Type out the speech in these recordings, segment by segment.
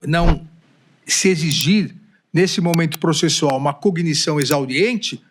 não se exigir, nesse momento processual, uma cognição exauriente,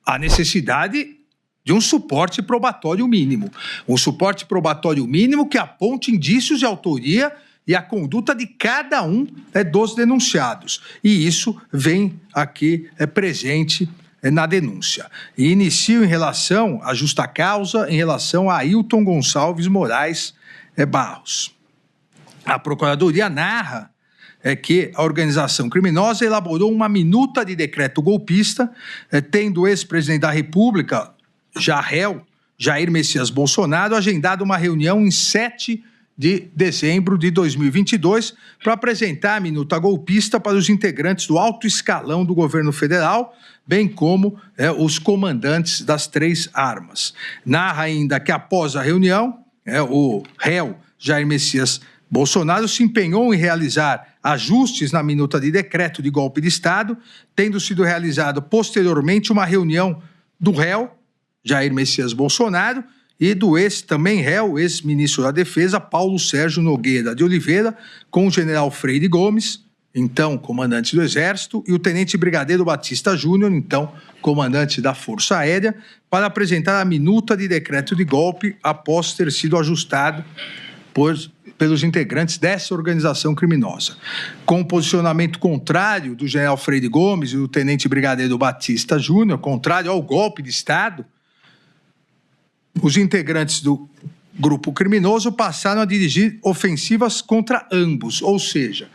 há necessidade de um suporte probatório mínimo. Um suporte probatório mínimo que aponte indícios de autoria e a conduta de cada um dos denunciados. E isso vem aqui presente na denúncia. E inicio em relação à justa causa, em relação a Ailton Gonçalves Moraes Barros. A Procuradoria narra que a organização criminosa elaborou uma minuta de decreto golpista, tendo o ex-presidente da República, já réu, Jair Messias Bolsonaro, agendado uma reunião em 7 de dezembro de 2022 para apresentar a minuta golpista para os integrantes do alto escalão do governo federal, bem como os comandantes das 3 armas. Narra ainda que após a reunião, o réu Jair Messias Bolsonaro se empenhou em realizar ajustes na minuta de decreto de golpe de Estado, tendo sido realizado posteriormente uma reunião do réu, Jair Messias Bolsonaro, e do também réu, ex-ministro da Defesa, Paulo Sérgio Nogueira de Oliveira, com o general Freire Gomes, então comandante do Exército, e o tenente brigadeiro Batista Júnior, então comandante da Força Aérea, para apresentar a minuta de decreto de golpe após ter sido ajustado pelos integrantes dessa organização criminosa. Com o posicionamento contrário do general Freire Gomes e do tenente brigadeiro Batista Júnior, contrário ao golpe de Estado, os integrantes do grupo criminoso passaram a dirigir ofensivas contra ambos, ou seja,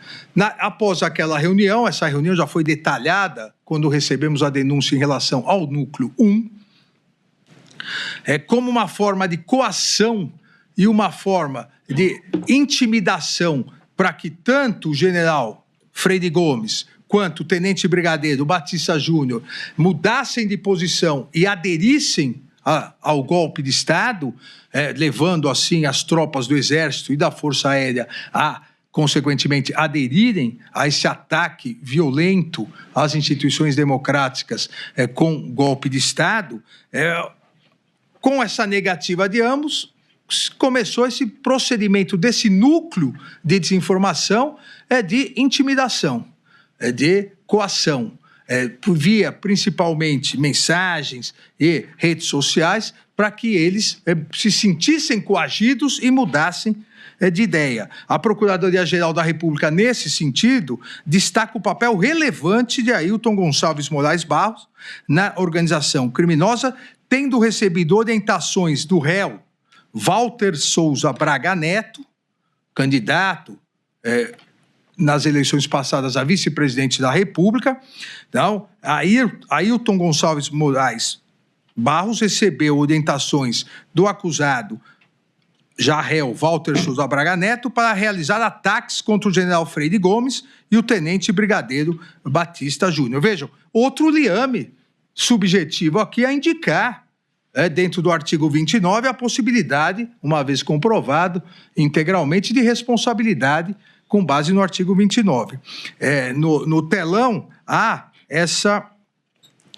após aquela reunião, essa reunião já foi detalhada quando recebemos a denúncia em relação ao núcleo 1, como uma forma de coação e uma forma de intimidação para que tanto o general Freire Gomes quanto o tenente brigadeiro Batista Júnior mudassem de posição e aderissem ao golpe de Estado, levando assim as tropas do Exército e da Força Aérea a, consequentemente, aderirem a esse ataque violento às instituições democráticas com golpe de Estado, com essa negativa de ambos, começou esse procedimento desse núcleo de desinformação, de intimidação, de coação, via principalmente mensagens e redes sociais, para que eles se sentissem coagidos e mudassem de ideia. A Procuradoria-Geral da República, nesse sentido, destaca o papel relevante de Ailton Gonçalves Moraes Barros na organização criminosa, tendo recebido orientações do réu Walter Souza Braga Neto, candidato nas eleições passadas a vice-presidente da República. Então, Ailton Gonçalves Moraes Barros recebeu orientações do acusado, já réu Walter Souza Braga Neto, para realizar ataques contra o general Freire Gomes e o tenente brigadeiro Batista Júnior. Vejam, outro liame subjetivo aqui a indicar, dentro do artigo 29, a possibilidade, uma vez comprovado integralmente, de responsabilidade com base no artigo 29. No telão há essa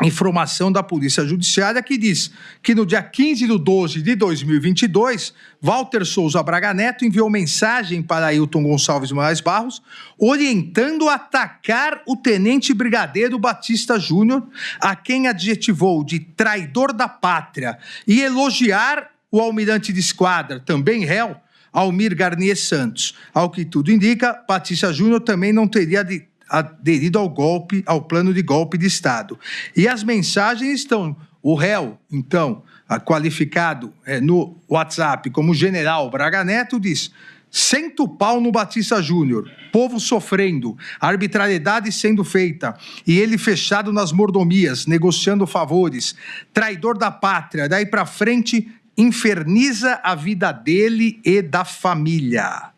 informação da Polícia Judiciária que diz que no dia 15 de 12 de 2022, Walter Souza Braga Neto enviou mensagem para Ailton Gonçalves Moraes Barros, orientando a atacar o tenente brigadeiro Batista Júnior, a quem adjetivou de traidor da pátria, e elogiar o almirante de esquadra, também réu, Almir Garnier Santos. Ao que tudo indica, Batista Júnior também não teria aderido ao plano de golpe de Estado. E as mensagens estão, o réu, então, qualificado no WhatsApp como general Braga Neto, diz: senta o pau no Batista Júnior, povo sofrendo, arbitrariedade sendo feita, e ele fechado nas mordomias, negociando favores, traidor da pátria, daí para frente inferniza a vida dele e da família.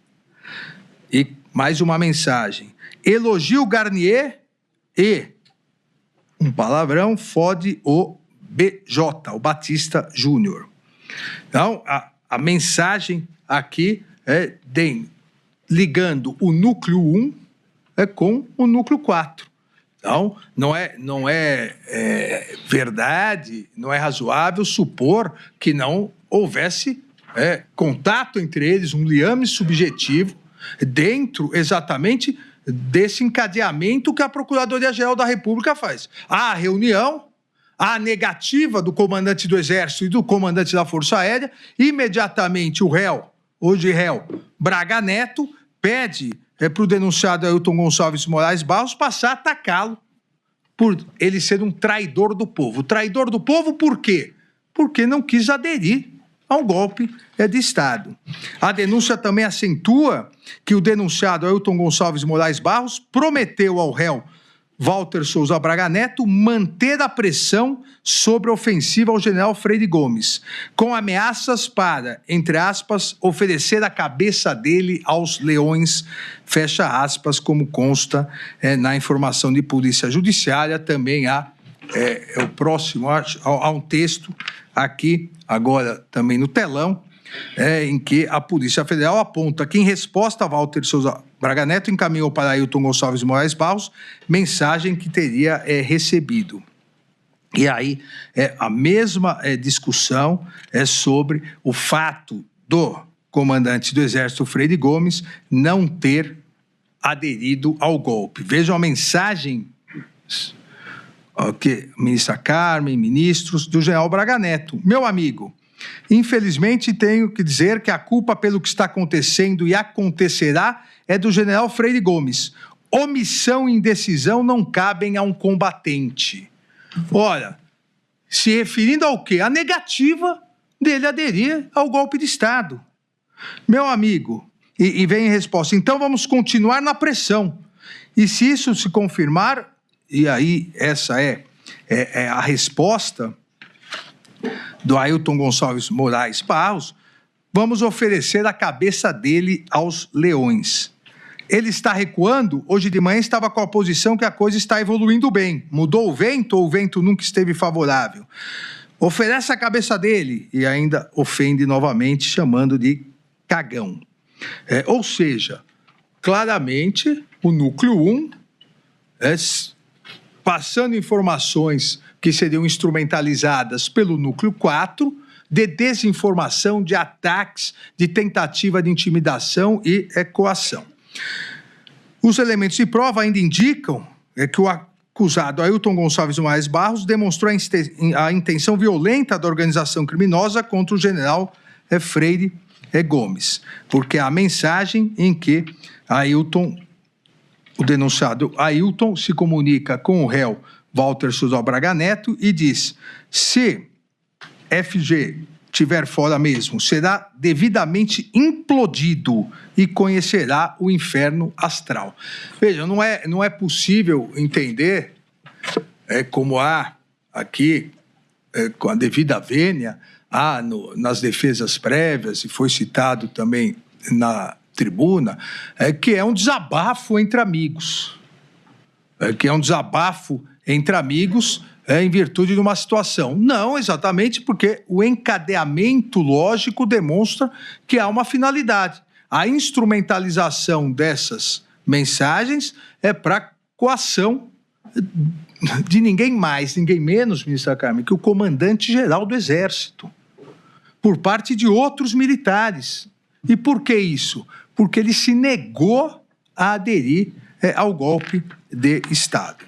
E mais uma mensagem: elogio Garnier e, um palavrão, fode o BJ, o Batista Júnior. Então, a mensagem aqui ligando o núcleo 1 com o núcleo 4. Então, não é verdade, não é razoável supor que não houvesse contato entre eles, um liame subjetivo, dentro exatamente desse encadeamento que a Procuradoria-Geral da República faz. Há a reunião, há a negativa do comandante do Exército e do comandante da Força Aérea, imediatamente o réu, hoje réu, Braga Neto, pede para o denunciado Ailton Gonçalves Moraes Barros passar a atacá-lo por ele ser um traidor do povo. Traidor do povo por quê? Porque não quis aderir ao golpe de Estado. A denúncia também acentua que o denunciado Ailton Gonçalves Moraes Barros prometeu ao réu Walter Souza Braga Neto manter a pressão sobre a ofensiva ao general Freire Gomes, com ameaças para, entre aspas, oferecer a cabeça dele aos leões, fecha aspas, como consta na informação de polícia judiciária. Também há o próximo, há um texto aqui, agora também no telão, em que a Polícia Federal aponta que, em resposta a Walter Souza Braga Neto, encaminhou para Ailton Gonçalves Moraes Barros mensagem que teria recebido. E aí, a mesma discussão sobre o fato do comandante do Exército, Freire Gomes, não ter aderido ao golpe. Vejam a mensagem ministra Carmen, ministros, do general Braga Neto. Meu amigo, infelizmente tenho que dizer que a culpa pelo que está acontecendo e acontecerá é do general Freire Gomes. Omissão e indecisão não cabem a um combatente. Ora, se referindo ao quê? A negativa dele aderir ao golpe de Estado. Meu amigo, e vem em resposta, então vamos continuar na pressão. E se isso se confirmar, e aí essa é a resposta do Ailton Gonçalves Moraes Barros, vamos oferecer a cabeça dele aos leões. Ele está recuando? Hoje de manhã estava com a posição que a coisa está evoluindo bem. Mudou o vento ou o vento nunca esteve favorável? Oferece a cabeça dele e ainda ofende novamente, chamando de cagão. Ou seja, claramente o núcleo 1 passando informações que seriam instrumentalizadas pelo núcleo 4, de desinformação, de ataques, de tentativa de intimidação e coação. Os elementos de prova ainda indicam que o acusado Ailton Gonçalves Moraes Barros demonstrou a intenção violenta da organização criminosa contra o general Freire Gomes, porque há a mensagem em que o denunciado Ailton se comunica com o réu Walter Souza Braga Neto e diz: se FG estiver fora mesmo, será devidamente implodido e conhecerá o inferno astral. Veja, não é possível entender como há aqui, com a devida vênia, nas defesas prévias, e foi citado também na tribuna, que é um desabafo entre amigos. Em virtude de uma situação. Não, exatamente porque o encadeamento lógico demonstra que há uma finalidade. A instrumentalização dessas mensagens é para coação de ninguém mais, ninguém menos, ministra Carmen, que o comandante-geral do Exército, por parte de outros militares. E por que isso? Porque ele se negou a aderir ao golpe de Estado.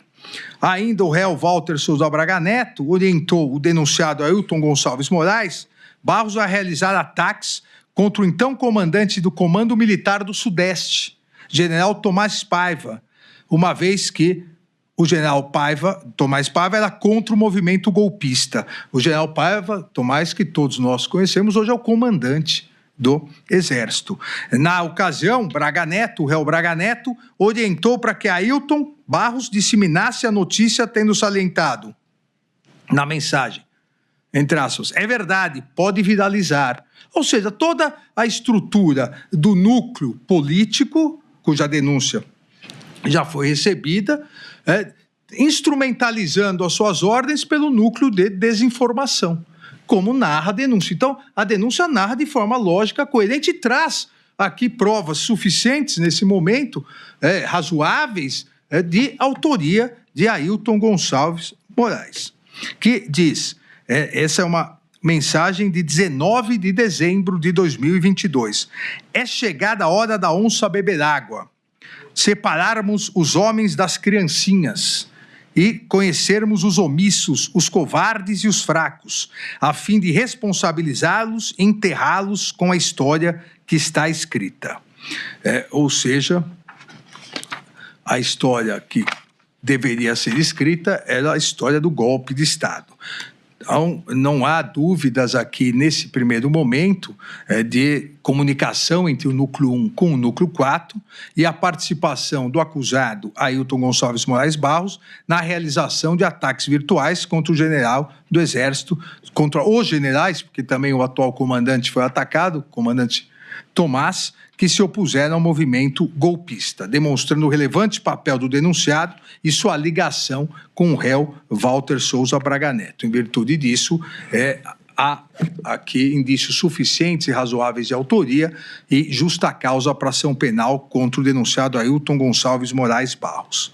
Ainda o réu Walter Souza Braga Neto orientou o denunciado Ailton Gonçalves Moraes Barros a realizar ataques contra o então comandante do Comando Militar do Sudeste, general Tomás Paiva, uma vez que o general Tomás Paiva era contra o movimento golpista. O general Paiva, Tomás, que todos nós conhecemos, hoje é o comandante do Exército. Na ocasião, o réu Braga Neto, orientou para que Ailton Barros disseminasse a notícia, tendo salientado na mensagem, entre aspas, é verdade, pode viralizar. Ou seja, toda a estrutura do núcleo político, cuja denúncia já foi recebida, instrumentalizando as suas ordens pelo núcleo de desinformação, como narra a denúncia. Então, a denúncia narra de forma lógica, coerente, e traz aqui provas suficientes nesse momento, razoáveis, de autoria de Ailton Gonçalves Moraes, que diz, essa é uma mensagem de 19 de dezembro de 2022, é chegada a hora da onça beber água. separarmos os homens das criancinhas e conhecermos os omissos, os covardes e os fracos, a fim de responsabilizá-los e enterrá-los com a história que está escrita. Ou seja, a história que deveria ser escrita era a história do golpe de Estado. Então, não há dúvidas aqui, nesse primeiro momento, de comunicação entre o núcleo 1 com o núcleo 4 e a participação do acusado Ailton Gonçalves Moraes Barros na realização de ataques virtuais contra o general do Exército, contra os generais, porque também o atual comandante foi atacado, o comandante Tomás, que se opuseram ao movimento golpista, demonstrando o relevante papel do denunciado e sua ligação com o réu Walter Souza Braga Neto. Em virtude disso, há aqui indícios suficientes e razoáveis de autoria e justa causa para ação penal contra o denunciado Ailton Gonçalves Moraes Barros.